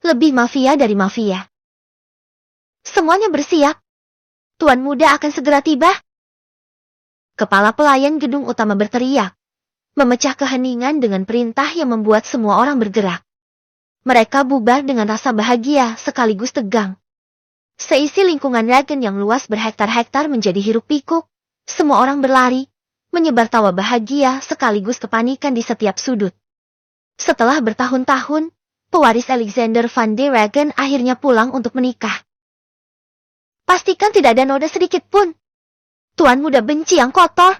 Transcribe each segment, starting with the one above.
Lebih mafia dari mafia. Semuanya bersiap. Tuan muda akan segera tiba. Kepala pelayan gedung utama berteriak, memecah keheningan dengan perintah yang membuat semua orang bergerak. Mereka bubar dengan rasa bahagia sekaligus tegang. Seisi lingkungan Ragen yang luas berhektar-hektar menjadi hiruk-pikuk. Semua orang berlari, menyebar tawa bahagia sekaligus kepanikan di setiap sudut. Setelah bertahun-tahun, pewaris Alexander van der Ragen akhirnya pulang untuk menikah. Pastikan tidak ada noda sedikit pun. Tuan muda benci yang kotor.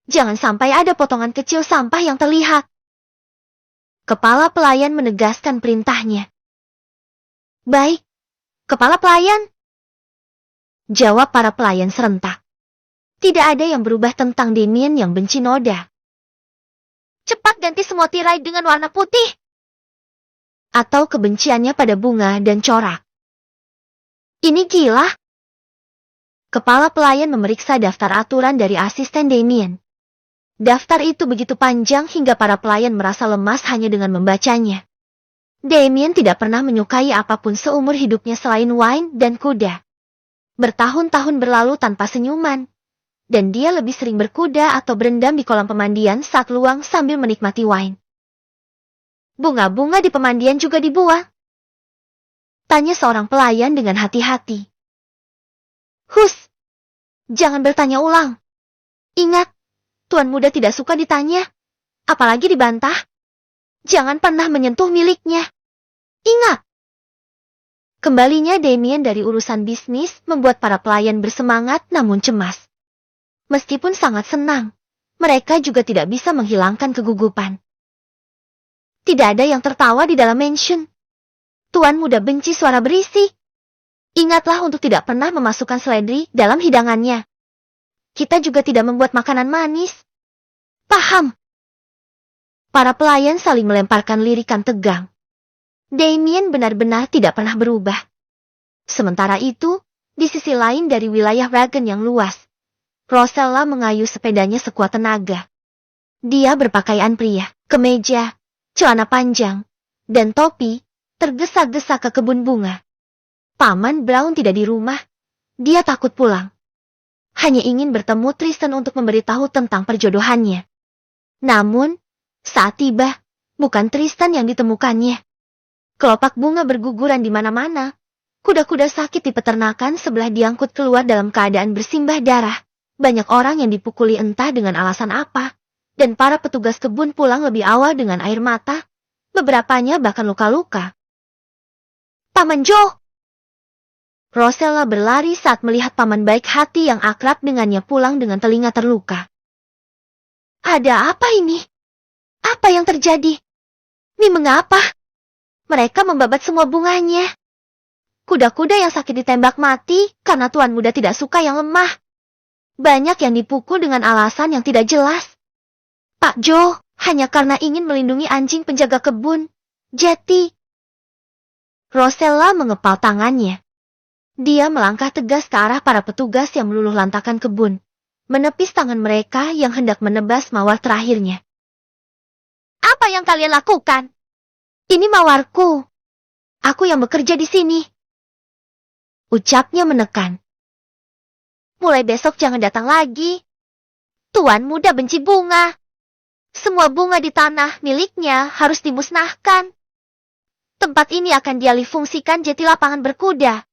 Jangan sampai ada potongan kecil sampah yang terlihat. Kepala pelayan menegaskan perintahnya. Baik, kepala pelayan. Jawab para pelayan serentak. Tidak ada yang berubah tentang Damien yang benci noda. Cepat ganti semua tirai dengan warna putih. Atau kebenciannya pada bunga dan corak. Ini gila. Kepala pelayan memeriksa daftar aturan dari asisten Damien. Daftar itu begitu panjang hingga para pelayan merasa lemas hanya dengan membacanya. Damien tidak pernah menyukai apapun seumur hidupnya selain wine dan kuda. Bertahun-tahun berlalu tanpa senyuman. Dan dia lebih sering berkuda atau berendam di kolam pemandian saat luang sambil menikmati wine. Bunga-bunga di pemandian juga dibuang? Tanya seorang pelayan dengan hati-hati. Hus! Jangan bertanya ulang. Ingat, tuan muda tidak suka ditanya, apalagi dibantah. Jangan pernah menyentuh miliknya. Ingat! Kembalinya Damien dari urusan bisnis membuat para pelayan bersemangat namun cemas. Meskipun sangat senang, mereka juga tidak bisa menghilangkan kegugupan. Tidak ada yang tertawa di dalam mansion. Tuan muda benci suara berisik. Ingatlah untuk tidak pernah memasukkan seledri dalam hidangannya. Kita juga tidak membuat makanan manis. Paham? Para pelayan saling melemparkan lirikan tegang. Damien benar-benar tidak pernah berubah. Sementara itu, di sisi lain dari wilayah Ragen yang luas, Rosella mengayuh sepedanya sekuat tenaga. Dia berpakaian pria, kemeja, celana panjang, dan topi, tergesa-gesa ke kebun bunga. Paman Brown tidak di rumah. Dia takut pulang. Hanya ingin bertemu Tristan untuk memberitahu tentang perjodohannya. Namun, saat tiba, bukan Tristan yang ditemukannya. Kelopak bunga berguguran di mana-mana. Kuda-kuda sakit di peternakan sebelah diangkut keluar dalam keadaan bersimbah darah. Banyak orang yang dipukuli entah dengan alasan apa. Dan para petugas kebun pulang lebih awal dengan air mata. Beberapanya bahkan luka-luka. Paman Joe! Rosella berlari saat melihat paman baik hati yang akrab dengannya pulang dengan telinga terluka. Ada apa ini? Apa yang terjadi? Ini mengapa? Mereka membabat semua bunganya. Kuda-kuda yang sakit ditembak mati karena tuan muda tidak suka yang lemah. Banyak yang dipukul dengan alasan yang tidak jelas. Pak Joe, hanya karena ingin melindungi anjing penjaga kebun, Jetty. Rosella mengepal tangannya. Dia melangkah tegas ke arah para petugas yang meluluh lantakan kebun, menepis tangan mereka yang hendak menebas mawar terakhirnya. Apa yang kalian lakukan? Ini mawarku. Aku yang bekerja di sini. Ucapnya menekan. Mulai besok jangan datang lagi. Tuan muda benci bunga. Semua bunga di tanah miliknya harus dimusnahkan. Tempat ini akan dialihfungsikan jadi lapangan berkuda.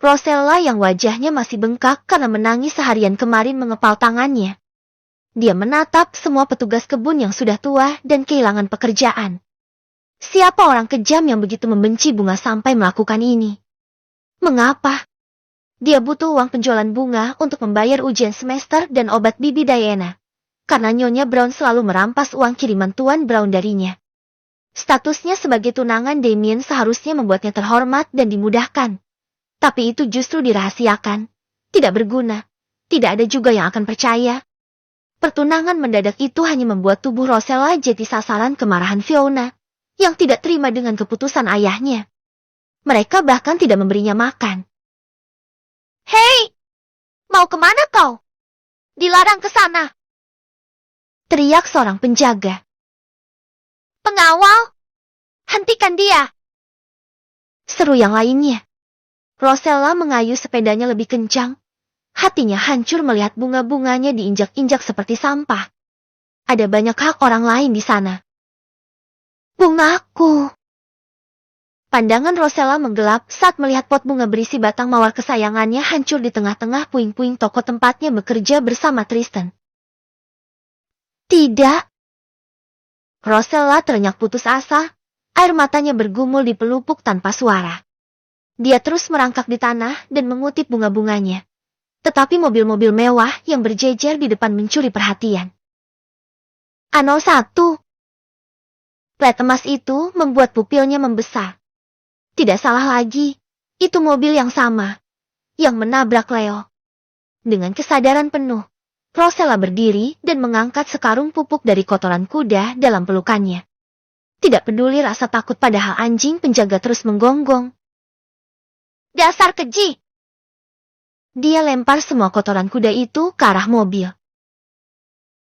Rosella yang wajahnya masih bengkak karena menangis seharian kemarin mengepal tangannya. Dia menatap semua petugas kebun yang sudah tua dan kehilangan pekerjaan. Siapa orang kejam yang begitu membenci bunga sampai melakukan ini? Mengapa? Dia butuh uang penjualan bunga untuk membayar ujian semester dan obat bibi Diana. Karena Nyonya Brown selalu merampas uang kiriman Tuan Brown darinya. Statusnya sebagai tunangan Damien seharusnya membuatnya terhormat dan dimudahkan. Tapi itu justru dirahasiakan. Tidak berguna. Tidak ada juga yang akan percaya. Pertunangan mendadak itu hanya membuat tubuh Rosella jadi sasaran kemarahan Fiona, yang tidak terima dengan keputusan ayahnya. Mereka bahkan tidak memberinya makan. Hei! Mau kemana kau? Dilarang ke sana! Teriak seorang penjaga. Pengawal! Hentikan dia! Seru yang lainnya. Rosella mengayuh sepedanya lebih kencang. Hatinya hancur melihat bunga-bunganya diinjak-injak seperti sampah. Ada banyak hak orang lain di sana. Bungaku. Pandangan Rosella menggelap saat melihat pot bunga berisi batang mawar kesayangannya hancur di tengah-tengah puing-puing toko tempatnya bekerja bersama Tristan. Tidak. Rosella terenyak putus asa. Air matanya bergumul di pelupuk tanpa suara. Dia terus merangkak di tanah dan mengutip bunga-bunganya. Tetapi mobil-mobil mewah yang berjejer di depan mencuri perhatian. A01. Plat emas itu membuat pupilnya membesar. Tidak salah lagi, itu mobil yang sama, yang menabrak Leo. Dengan kesadaran penuh, Rosella berdiri dan mengangkat sekarung pupuk dari kotoran kuda dalam pelukannya. Tidak peduli rasa takut padahal anjing penjaga terus menggonggong. Dasar keji! Dia lempar semua kotoran kuda itu ke arah mobil.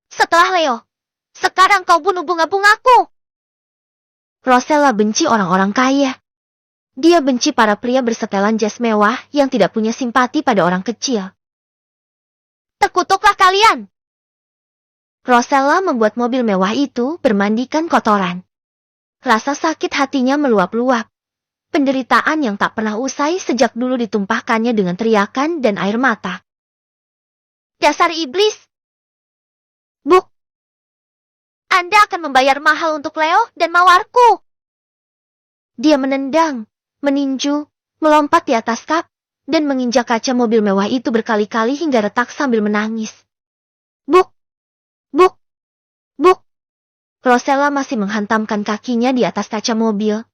Setelah Leo, sekarang kau bunuh bunga-bungaku! Rosella benci orang-orang kaya. Dia benci para pria bersetelan jas mewah yang tidak punya simpati pada orang kecil. Terkutuklah kalian! Rosella membuat mobil mewah itu bermandikan kotoran. Rasa sakit hatinya meluap-luap. Penderitaan yang tak pernah usai sejak dulu ditumpahkannya dengan teriakan dan air mata. Dasar iblis! Buk! Anda akan membayar mahal untuk Leo dan mawarku! Dia menendang, meninju, melompat di atas kap, dan menginjak kaca mobil mewah itu berkali-kali hingga retak sambil menangis. Buk! Buk! Buk! Rosella masih menghantamkan kakinya di atas kaca mobil.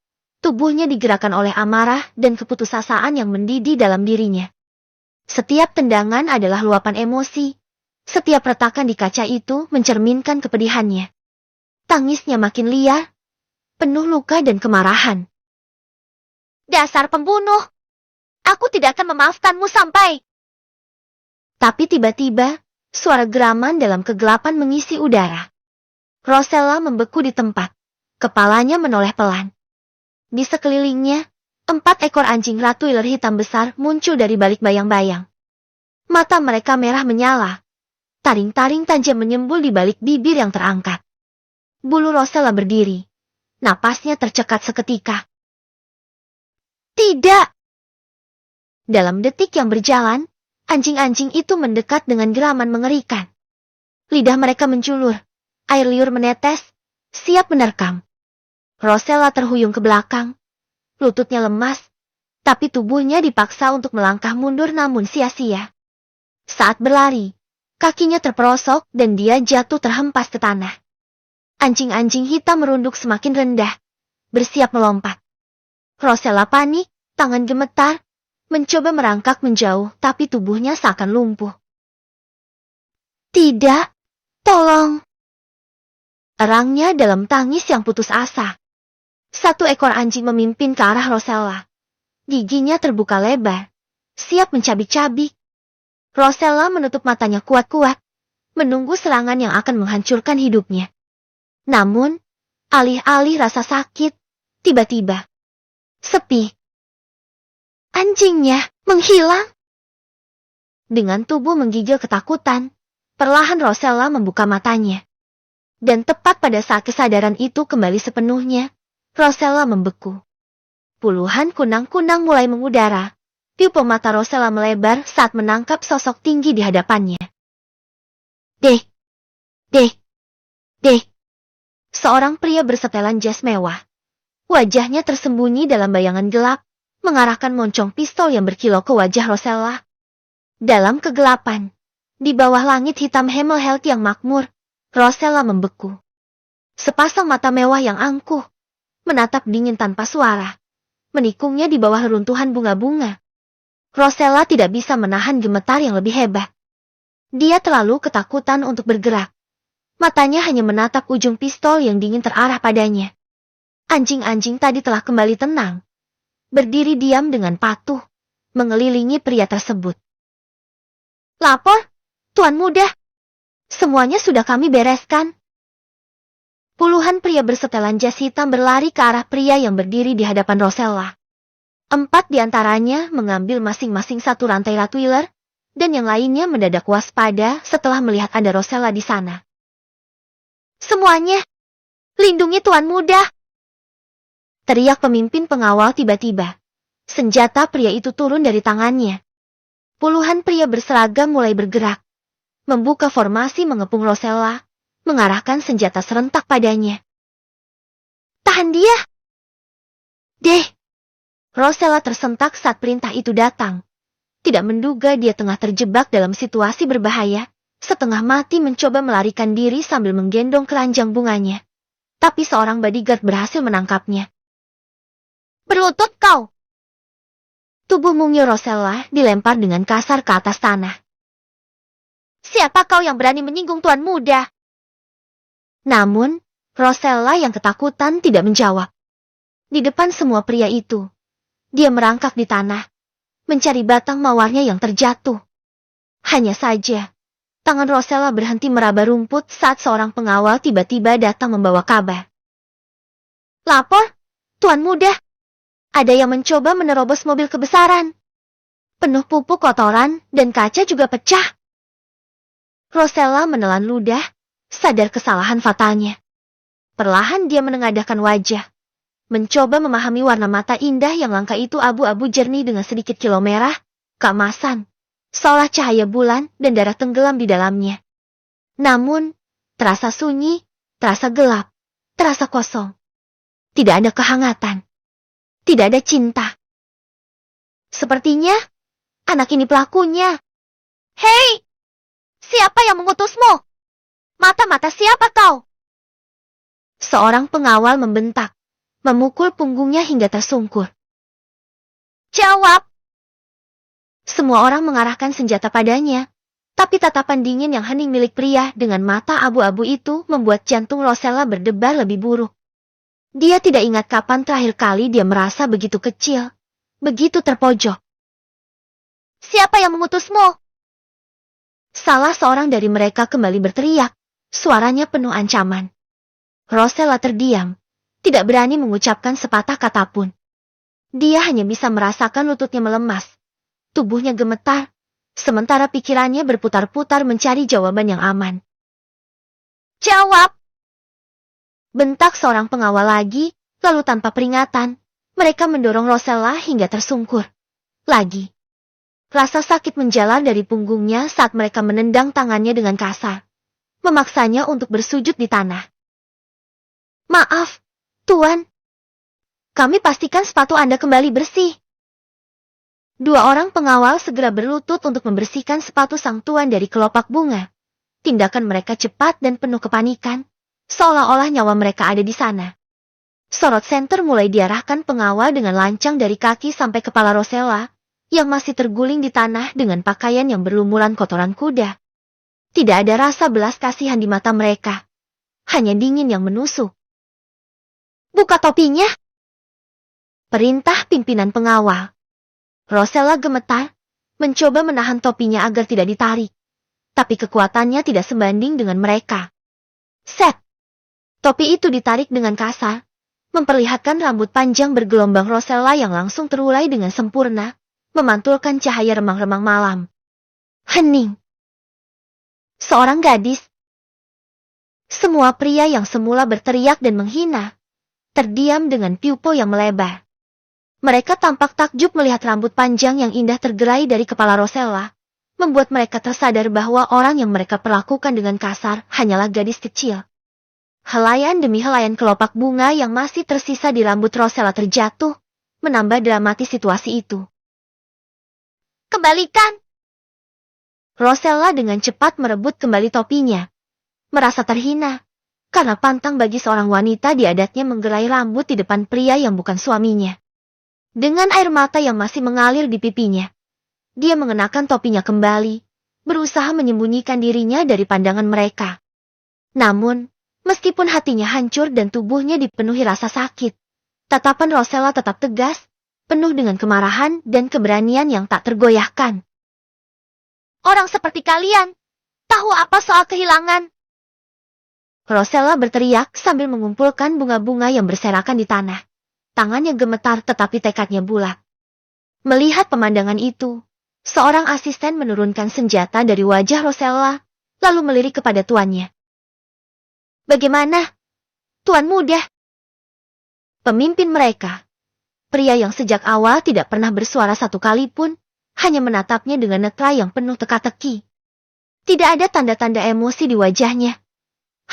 Tubuhnya digerakkan oleh amarah dan keputusasaan yang mendidih dalam dirinya. Setiap tendangan adalah luapan emosi. Setiap retakan di kaca itu mencerminkan kepedihannya. Tangisnya makin liar, penuh luka dan kemarahan. Dasar pembunuh! Aku tidak akan memaafkanmu sampai... Tapi tiba-tiba, suara geraman dalam kegelapan mengisi udara. Rosella membeku di tempat. Kepalanya menoleh pelan. Di sekelilingnya, 4 ekor anjing ratu ular hitam besar muncul dari balik bayang-bayang. Mata mereka merah menyala. Taring-taring tajam menyembul di balik bibir yang terangkat. Bulu Rosella berdiri. Napasnya tercekat seketika. Tidak! Dalam detik yang berjalan, anjing-anjing itu mendekat dengan geraman mengerikan. Lidah mereka menculur. Air liur menetes, siap menerkam. Rosella terhuyung ke belakang. Lututnya lemas, tapi tubuhnya dipaksa untuk melangkah mundur namun sia-sia. Saat berlari, kakinya terperosok dan dia jatuh terhempas ke tanah. Anjing-anjing hitam merunduk semakin rendah, bersiap melompat. Rosella panik, tangan gemetar, mencoba merangkak menjauh tapi tubuhnya seakan lumpuh. Tidak, tolong! Erangnya dalam tangis yang putus asa. 1 ekor anjing memimpin ke arah Rosella. Giginya terbuka lebar, siap mencabik-cabik. Rosella menutup matanya kuat-kuat, menunggu serangan yang akan menghancurkan hidupnya. Namun, alih-alih rasa sakit, tiba-tiba sepi. Anjingnya menghilang. Dengan tubuh menggigil ketakutan, perlahan Rosella membuka matanya. Dan tepat pada saat kesadaran itu kembali sepenuhnya, Rosella membeku. Puluhan kunang-kunang mulai mengudara. Pupil mata Rosella melebar saat menangkap sosok tinggi di hadapannya. Deh! Deh! Deh! Seorang pria bersetelan jas mewah. Wajahnya tersembunyi dalam bayangan gelap, mengarahkan moncong pistol yang berkilau ke wajah Rosella. Dalam kegelapan, di bawah langit hitam Hemmelhelt yang makmur, Rosella membeku. Sepasang mata mewah yang angkuh, menatap dingin tanpa suara, menikungnya di bawah reruntuhan bunga-bunga. Rosella tidak bisa menahan gemetar yang lebih hebat. Dia terlalu ketakutan untuk bergerak. Matanya hanya menatap ujung pistol yang dingin terarah padanya. Anjing-anjing tadi telah kembali tenang. Berdiri diam dengan patuh, mengelilingi pria tersebut. Lapor, Tuan Muda. Semuanya sudah kami bereskan. Puluhan pria bersetelan jas hitam berlari ke arah pria yang berdiri di hadapan Rosella. 4 di antaranya mengambil masing-masing satu rantai Rottweiler, dan yang lainnya mendadak waspada setelah melihat ada Rosella di sana. Semuanya, lindungi Tuan Muda! Teriak pemimpin pengawal tiba-tiba. Senjata pria itu turun dari tangannya. Puluhan pria berseragam mulai bergerak, membuka formasi mengepung Rosella, mengarahkan senjata serentak padanya. Tahan dia! Deh! Rosella tersentak saat perintah itu datang. Tidak menduga dia tengah terjebak dalam situasi berbahaya, setengah mati mencoba melarikan diri sambil menggendong keranjang bunganya. Tapi seorang bodyguard berhasil menangkapnya. Berlutut kau! Tubuh mungil Rosella dilempar dengan kasar ke atas tanah. Siapa kau yang berani menyinggung Tuan Muda? Namun, Rosella yang ketakutan tidak menjawab. Di depan semua pria itu, dia merangkak di tanah, mencari batang mawarnya yang terjatuh. Hanya saja, tangan Rosella berhenti meraba rumput saat seorang pengawal tiba-tiba datang membawa kabar. Lapor, Tuan Muda. Ada yang mencoba menerobos mobil kebesaran. Penuh pupuk kotoran dan kaca juga pecah. Rosella menelan ludah, sadar kesalahan fatalnya. Perlahan dia menengadahkan wajah, mencoba memahami warna mata indah yang langka itu abu-abu jernih dengan sedikit kilau merah, keemasan, seolah cahaya bulan dan darah tenggelam di dalamnya. Namun, terasa sunyi, terasa gelap, terasa kosong. Tidak ada kehangatan. Tidak ada cinta. Sepertinya, anak ini pelakunya. Hei! Siapa yang mengutusmu? Mata-mata siapa kau? Seorang pengawal membentak, memukul punggungnya hingga tersungkur. Jawab! Semua orang mengarahkan senjata padanya, tapi tatapan dingin yang hening milik pria dengan mata abu-abu itu membuat jantung Rosella berdebar lebih buruk. Dia tidak ingat kapan terakhir kali dia merasa begitu kecil, begitu terpojok. Siapa yang mengutusmu? Salah seorang dari mereka kembali berteriak, suaranya penuh ancaman. Rosella terdiam, tidak berani mengucapkan sepatah kata pun. Dia hanya bisa merasakan lututnya melemas, tubuhnya gemetar, sementara pikirannya berputar-putar mencari jawaban yang aman. Jawab! Bentak seorang pengawal lagi, lalu tanpa peringatan, mereka mendorong Rosella hingga tersungkur. Lagi. Rasa sakit menjalar dari punggungnya saat mereka menendang tangannya dengan kasar, memaksanya untuk bersujud di tanah. Maaf, Tuan. Kami pastikan sepatu Anda kembali bersih. Dua orang pengawal segera berlutut untuk membersihkan sepatu sang tuan dari kelopak bunga. Tindakan mereka cepat dan penuh kepanikan, seolah-olah nyawa mereka ada di sana. Sorot senter mulai diarahkan pengawal dengan lancang dari kaki sampai kepala Rosella, yang masih terguling di tanah dengan pakaian yang berlumuran kotoran kuda. Tidak ada rasa belas kasihan di mata mereka. Hanya dingin yang menusuk. Buka topinya! Perintah pimpinan pengawal. Rosella gemetar, mencoba menahan topinya agar tidak ditarik. Tapi kekuatannya tidak sebanding dengan mereka. Set! Topi itu ditarik dengan kasar, memperlihatkan rambut panjang bergelombang Rosella yang langsung terulai dengan sempurna, memantulkan cahaya remang-remang malam. Hening. Seorang gadis. Semua pria yang semula berteriak dan menghina, terdiam dengan piupo yang melebar. Mereka tampak takjub melihat rambut panjang yang indah tergerai dari kepala Rosella, membuat mereka tersadar bahwa orang yang mereka perlakukan dengan kasar hanyalah gadis kecil. Helaian demi helaian kelopak bunga yang masih tersisa di rambut Rosella terjatuh, menambah dramatis situasi itu. Kembalikan! Rosella dengan cepat merebut kembali topinya. Merasa terhina, karena pantang bagi seorang wanita di adatnya menggerai rambut di depan pria yang bukan suaminya. Dengan air mata yang masih mengalir di pipinya, dia mengenakan topinya kembali, berusaha menyembunyikan dirinya dari pandangan mereka. Namun, meskipun hatinya hancur dan tubuhnya dipenuhi rasa sakit, tatapan Rosella tetap tegas, penuh dengan kemarahan dan keberanian yang tak tergoyahkan. Orang seperti kalian, tahu apa soal kehilangan? Rosella berteriak sambil mengumpulkan bunga-bunga yang berserakan di tanah. Tangannya gemetar tetapi tekadnya bulat. Melihat pemandangan itu, seorang asisten menurunkan senjata dari wajah Rosella, lalu melirik kepada tuannya. Bagaimana, Tuan Muda? Pemimpin mereka, pria yang sejak awal tidak pernah bersuara satu kali pun, hanya menatapnya dengan netra yang penuh teka-teki. Tidak ada tanda-tanda emosi di wajahnya.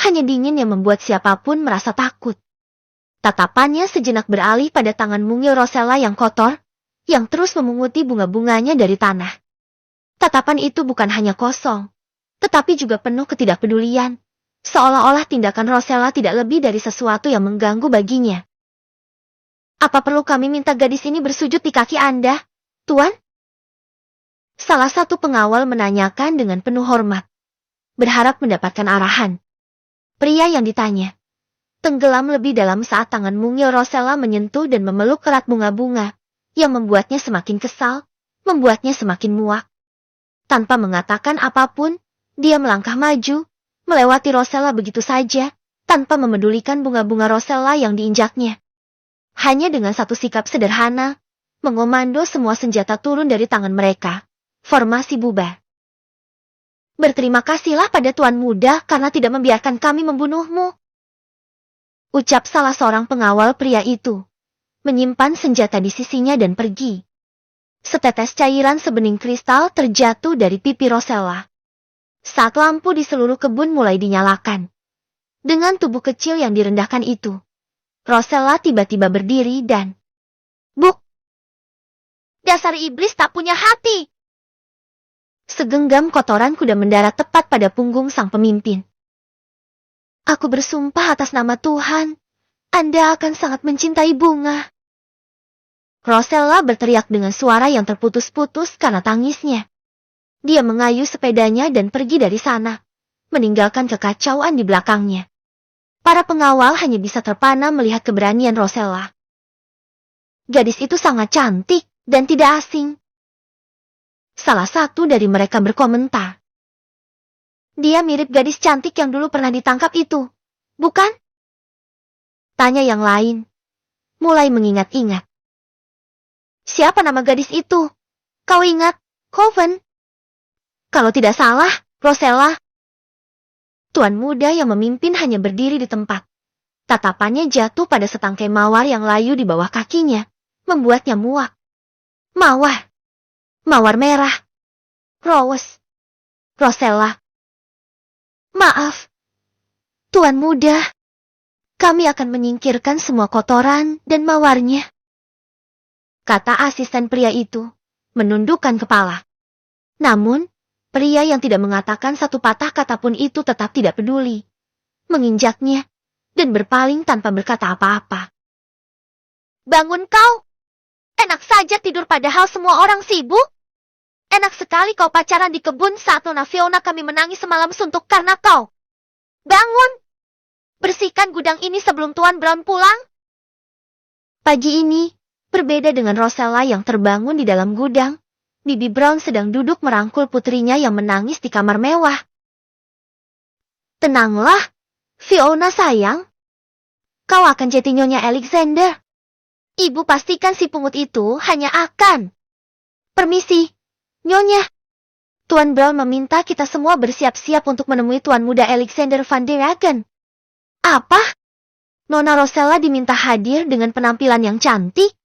Hanya dingin yang membuat siapapun merasa takut. Tatapannya sejenak beralih pada tangan mungil Rosella yang kotor, yang terus memunguti bunga-bunganya dari tanah. Tatapan itu bukan hanya kosong, tetapi juga penuh ketidakpedulian, seolah-olah tindakan Rosella tidak lebih dari sesuatu yang mengganggu baginya. Apa perlu kami minta gadis ini bersujud di kaki Anda, Tuan? Salah satu pengawal menanyakan dengan penuh hormat, berharap mendapatkan arahan. Pria yang ditanya tenggelam lebih dalam saat tangan mungil Rosella menyentuh dan memeluk erat bunga-bunga, yang membuatnya semakin kesal, membuatnya semakin muak. Tanpa mengatakan apapun, dia melangkah maju, melewati Rosella begitu saja, tanpa memedulikan bunga-bunga Rosella yang diinjaknya. Hanya dengan satu sikap sederhana, mengomando semua senjata turun dari tangan mereka. Formasi bubar. Berterima kasihlah pada Tuan Muda karena tidak membiarkan kami membunuhmu, ucap salah seorang pengawal pria itu, menyimpan senjata di sisinya dan pergi. Setetes cairan sebening kristal terjatuh dari pipi Rosella. Saat lampu di seluruh kebun mulai dinyalakan. Dengan tubuh kecil yang direndahkan itu, Rosella tiba-tiba berdiri dan... Buk! Dasar iblis tak punya hati! Segenggam kotoran kuda mendarat tepat pada punggung sang pemimpin. Aku bersumpah atas nama Tuhan, Anda akan sangat mencintai bunga. Rosella berteriak dengan suara yang terputus-putus karena tangisnya. Dia mengayuh sepedanya dan pergi dari sana, meninggalkan kekacauan di belakangnya. Para pengawal hanya bisa terpana melihat keberanian Rosella. Gadis itu sangat cantik dan tidak asing. Salah satu dari mereka berkomentar. Dia mirip gadis cantik yang dulu pernah ditangkap itu, bukan? Tanya yang lain, mulai mengingat-ingat. Siapa nama gadis itu? Kau ingat, Coven? Kalau tidak salah, Rosella. Tuan muda yang memimpin hanya berdiri di tempat. Tatapannya jatuh pada setangkai mawar yang layu di bawah kakinya, membuatnya muak. Mawar. Mawar merah. Rose. Rosella. Maaf. Tuan muda. Kami akan menyingkirkan semua kotoran dan mawarnya. Kata asisten pria itu, menundukkan kepala. Namun, pria yang tidak mengatakan satu patah kata pun itu tetap tidak peduli. Menginjaknya, dan berpaling tanpa berkata apa-apa. Bangun kau! Enak saja tidur padahal semua orang sibuk. Enak sekali kau pacaran di kebun saat Nona Fiona kami menangis semalam suntuk karena kau. Bangun! Bersihkan gudang ini sebelum Tuan Brown pulang. Pagi ini, berbeda dengan Rosella yang terbangun di dalam gudang, Bibi Brown sedang duduk merangkul putrinya yang menangis di kamar mewah. Tenanglah, Fiona sayang. Kau akan jadi Nyonya Alexander. Ibu pastikan si pungut itu hanya akan. Permisi, Nyonya. Tuan Brown meminta kita semua bersiap-siap untuk menemui Tuan Muda Alexander Van der Hagen. Apa? Nona Rosella diminta hadir dengan penampilan yang cantik?